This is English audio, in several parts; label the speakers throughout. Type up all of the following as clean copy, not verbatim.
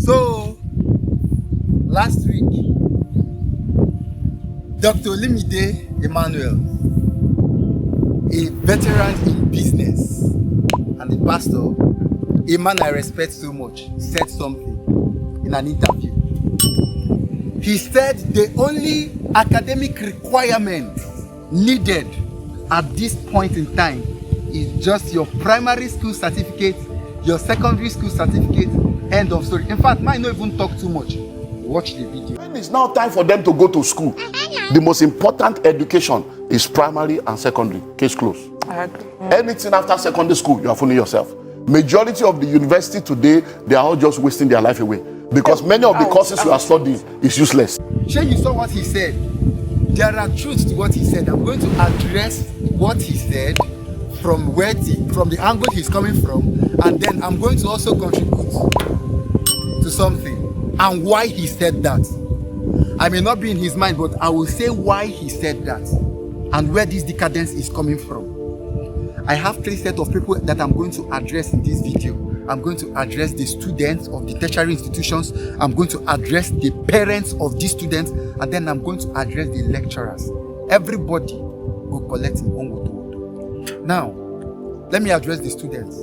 Speaker 1: So, last week, Dr. Olimide Emmanuel, a veteran in business and a pastor, a man I respect so much, said something in an interview. He said the only academic requirement needed at this point in time is just your primary school certificate, your secondary school certificate, end of story. In fact, might not even talk too much. Watch the video.
Speaker 2: When it's now time for them to go to school, the most important education is primary and secondary. Case closed. Anything after secondary school, you are fooling yourself. Majority of the university today, they are all just wasting their life away because many of the courses you are studying is useless.
Speaker 1: Sure, you saw what he said. There are truths to what he said. I'm going to address what he said from the angle he's coming from, and then I'm going to also contribute to something and why he said that. I may not be in his mind, but I will say why he said that and where this decadence is coming from. I have 3 sets of people that I'm going to address in this video. I'm going to address the students of the tertiary institutions. I'm going to address the parents of these students, and then I'm going to address the lecturers. Everybody will collect in own word. Now, let me address the students.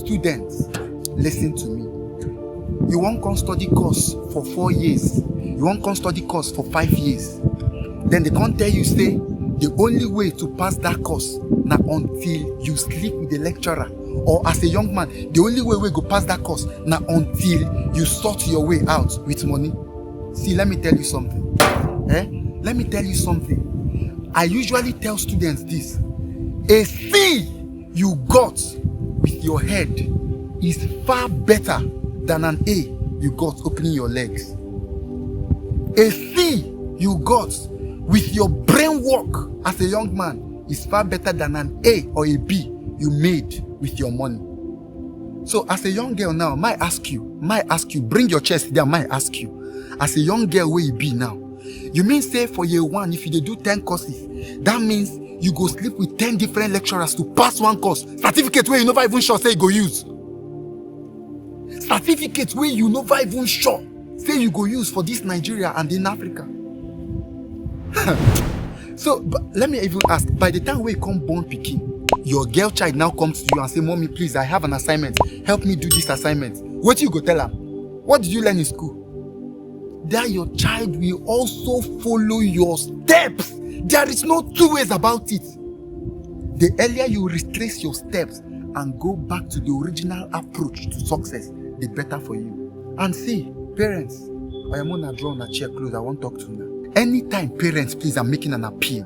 Speaker 1: Students, listen to me. You won't come study course for 4 years. You won't come study course for 5 years. Then they can't tell you, say, the only way to pass that course now until you sleep with the lecturer, or as a young man, the only way we go pass that course now until you sort your way out with money. See, let me tell you something. Let me tell you something. I usually tell students this. A C you got with your head is far better than an A you got opening your legs. A C you got with your brain work as a young man is far better than an A or a B you made with your money. So as a young girl now, might ask you, bring your chest down, might ask you, as a young girl where you be now, you mean say for year 1, if you do 10 courses, that means you go sleep with 10 different lecturers to pass one course. Certificate where you never even sure say you go use. Certificate where you never even sure say you go use for this Nigeria and in Africa. So, but let me even ask, by the time we come born picking, your girl child now comes to you and say, Mommy, please, I have an assignment. Help me do this assignment. What you go tell her? What did you learn in school? That your child will also follow your steps. There is no 2 ways about it. The earlier you retrace your steps and go back to the original approach to success, the better for you. And see, parents, I am gonna draw on a chair close. I won't talk to you now. Anytime, parents, please, I'm making an appeal.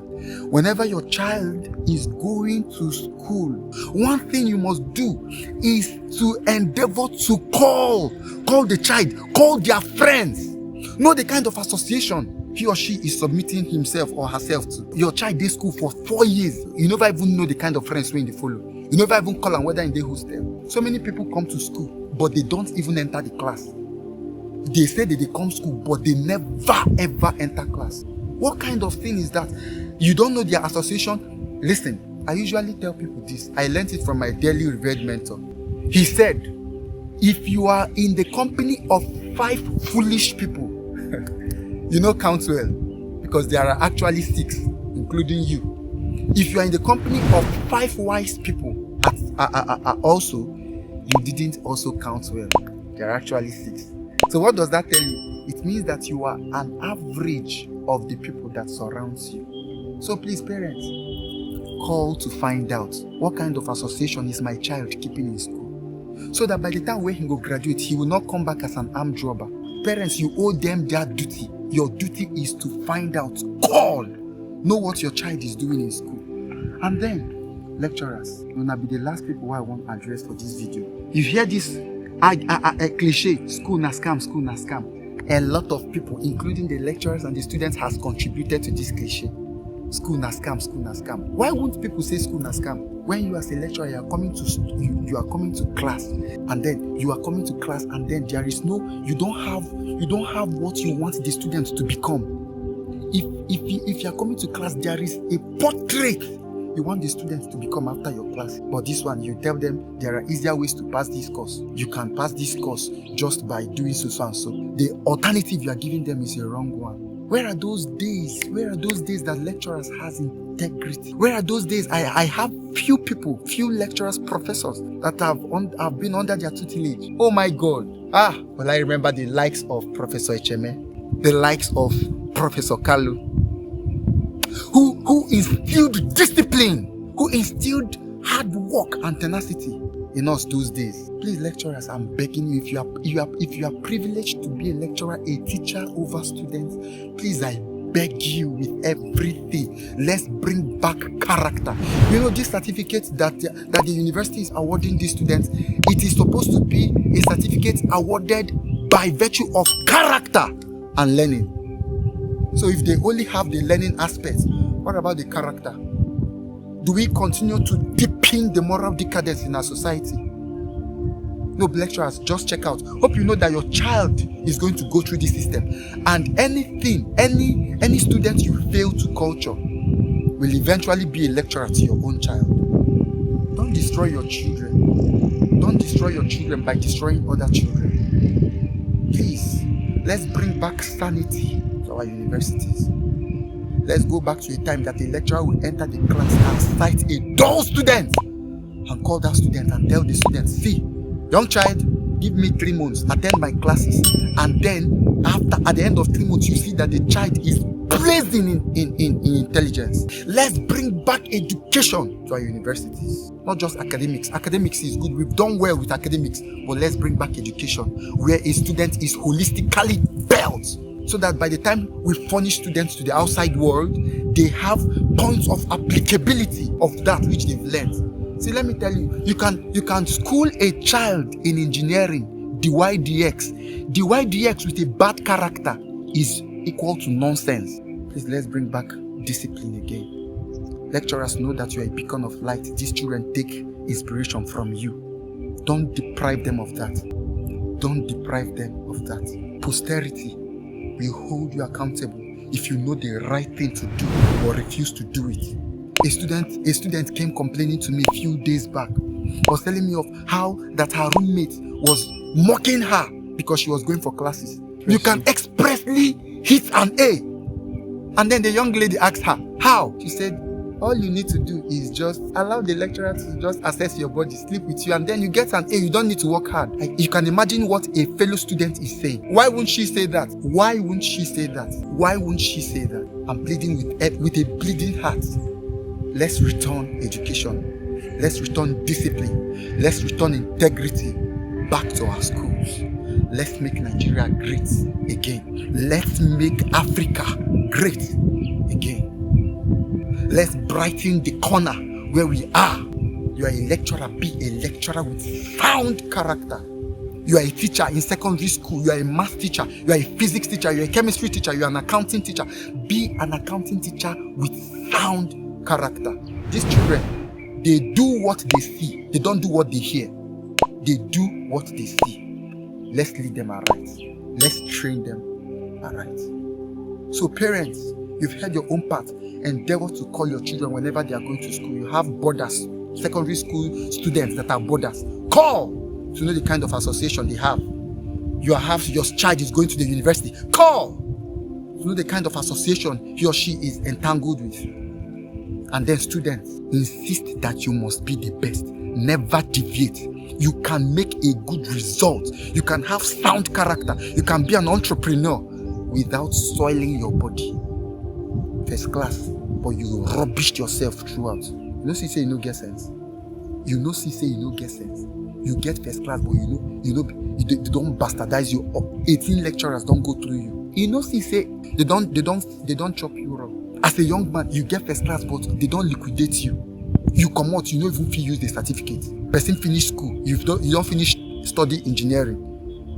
Speaker 1: Whenever your child is going to school, one thing you must do is to endeavor to call the child, call their friends. Know the kind of association he or she is submitting himself or herself to. Your child did school for 4 years. You never even know the kind of friends when they follow. You never even call them whether in the hostel. So many people come to school, but they don't even enter the class. They say that they come to school, but they never ever enter class. What kind of thing is that? You don't know their association? Listen, I usually tell people this. I learned it from my dearly revered mentor. He said, if you are in the company of 5 foolish people, you know, count well, because there are actually 6, including you. If you are in the company of 5 wise people, also, you didn't also count well. There are actually 6. So what does that tell you? It means that you are an average of the people that surrounds you. So please, parents, call to find out what kind of association is my child keeping in school, so that by the time when he will graduate, he will not come back as an armed robber. Parents, you owe them their duty. Your duty is to find out, call, know what your child is doing in school. And then, lecturers, you will be the last people who I want to address for this video. You hear this a cliche, school na scam, school na scam. A lot of people, including the lecturers and the students, has contributed to this cliche. School na scam, school na scam. Why won't people say school na scam? When you as a lecturer, you are coming to class, and then you are coming to class, and then there is no, you don't have what you want the students to become. If you are coming to class, there is a portrait You want the students to become after your class. But this one, you tell them there are easier ways to pass this course. You can pass this course just by doing so and so. The alternative you are giving them is a wrong one. Where are those days? Where are those days that lecturers has integrity? Where are those days? I have few lecturers, professors that have been under their tutelage. Oh my God. Well, I remember the likes of Professor Echeme, the likes of Professor Kalu, who instilled discipline, who instilled hard work and tenacity in us those days. Please, lecturers, I'm begging you, if you are privileged to be a lecturer, a teacher over students, please, I beg you with everything, let's bring back character. You know, this certificate that the university is awarding these students, it is supposed to be a certificate awarded by virtue of character and learning. So if they only have the learning aspect, what about the character? Do we continue to deepen the moral decadence in our society? No, lecturers, just check out. Hope you know that your child is going to go through this system. And any student you fail to culture will eventually be a lecturer to your own child. Don't destroy your children. Don't destroy your children by destroying other children. Please, let's bring back sanity to our universities. Let's go back to a time that a lecturer will enter the class and cite a dull student and call that student and tell the student, see, young child, give me 3 months, attend my classes, and then at the end of 3 months, you see that the child is blazing in intelligence. Let's bring back education to our universities, not just academics. Academics is good. We've done well with academics, but let's bring back education where a student is holistically built, so that by the time we furnish students to the outside world, they have points of applicability of that which they've learned. See, let me tell you, you can school a child in engineering, dydx with a bad character is equal to nonsense. Please, let's bring back discipline again. Lecturers, know that you are a beacon of light. These children take inspiration from you. Don't deprive them of that. Don't deprive them of that. Posterity will hold you accountable if you know the right thing to do or refuse to do it. A student came complaining to me a few days back, was telling me of how that her roommate was mocking her because she was going for classes. You can expressly hit an A. And then the young lady asked her, how? She said, all you need to do is just allow the lecturer to just assess your body, sleep with you, and then you get an A. You don't need to work hard. You can imagine what a fellow student is saying. Why wouldn't she say that? Why wouldn't she say that? Why wouldn't she say that? I'm pleading with a bleeding heart. Let's return education. Let's return discipline. Let's return integrity back to our schools. Let's make Nigeria great again. Let's make Africa great again. Let's brighten the corner where we are. You are a lecturer, be a lecturer with sound character. You are a teacher in secondary school, you are a math teacher, you are a physics teacher, you are a chemistry teacher, you are an accounting teacher. Be an accounting teacher with sound character. These children, they do what they see. They don't do what they hear. They do what they see. Let's lead them aright. Let's train them aright. So parents, you've had your own part. Endeavor to call your children whenever they are going to school. You have boarders, secondary school students that are boarders. Call to know the kind of association they have. Your child is going to the university. Call to know the kind of association he or she is entangled with. And then students, insist that you must be the best. Never deviate. You can make a good result. You can have sound character. You can be an entrepreneur without soiling your body. First class, but you rubbished yourself throughout. You know, say you no get sense. You know, say you no get sense. You get first class, but you don't bastardize you up. 18 lecturers don't go through you. You know, say they don't chop you raw. As a young man, you get first class, but they don't liquidate you. You come out, you don't even feel use the certificate. Person finish school, you don't finish study engineering.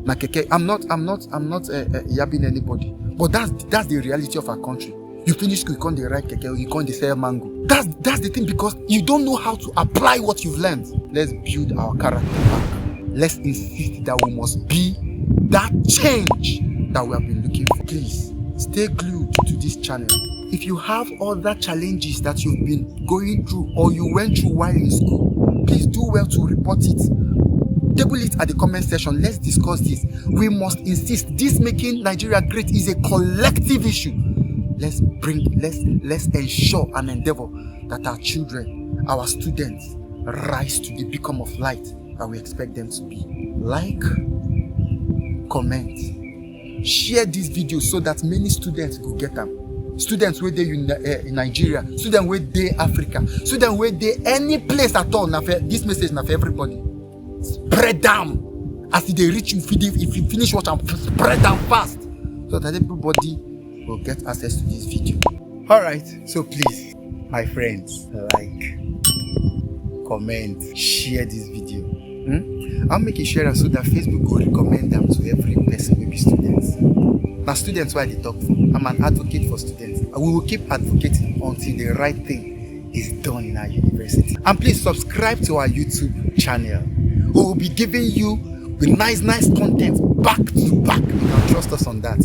Speaker 1: I'm not yabbing anybody, but that's the reality of our country. You finish school, you can't write keke, you can't sell mango. That's the thing, because you don't know how to apply what you've learned. Let's build our character back. Let's insist that we must be that change that we have been looking for. Please stay glued to this channel. If you have other challenges that you've been going through or you went through while in school, please do well to report it. Table it at the comment section. Let's discuss this. We must insist this making Nigeria great is a collective issue. Let's ensure and endeavor that our children, our students, rise to the beacon of light that we expect them to be. Like, comment, share this video so that many students will get them. Students where they in Nigeria, students where they Africa, students where they any place at all. This message is for everybody. Spread them as they reach you. If you finish watching, spread them fast so that everybody will get access to this video. All right, so please, my friends, like, comment, share this video. I'll make it share so that Facebook will recommend them to every person, maybe students. Now, students, why they talk for? I'm an advocate for students. We will keep advocating until the right thing is done in our university. And please subscribe to our YouTube channel. We will be giving you the nice content back to back. You can trust us on that.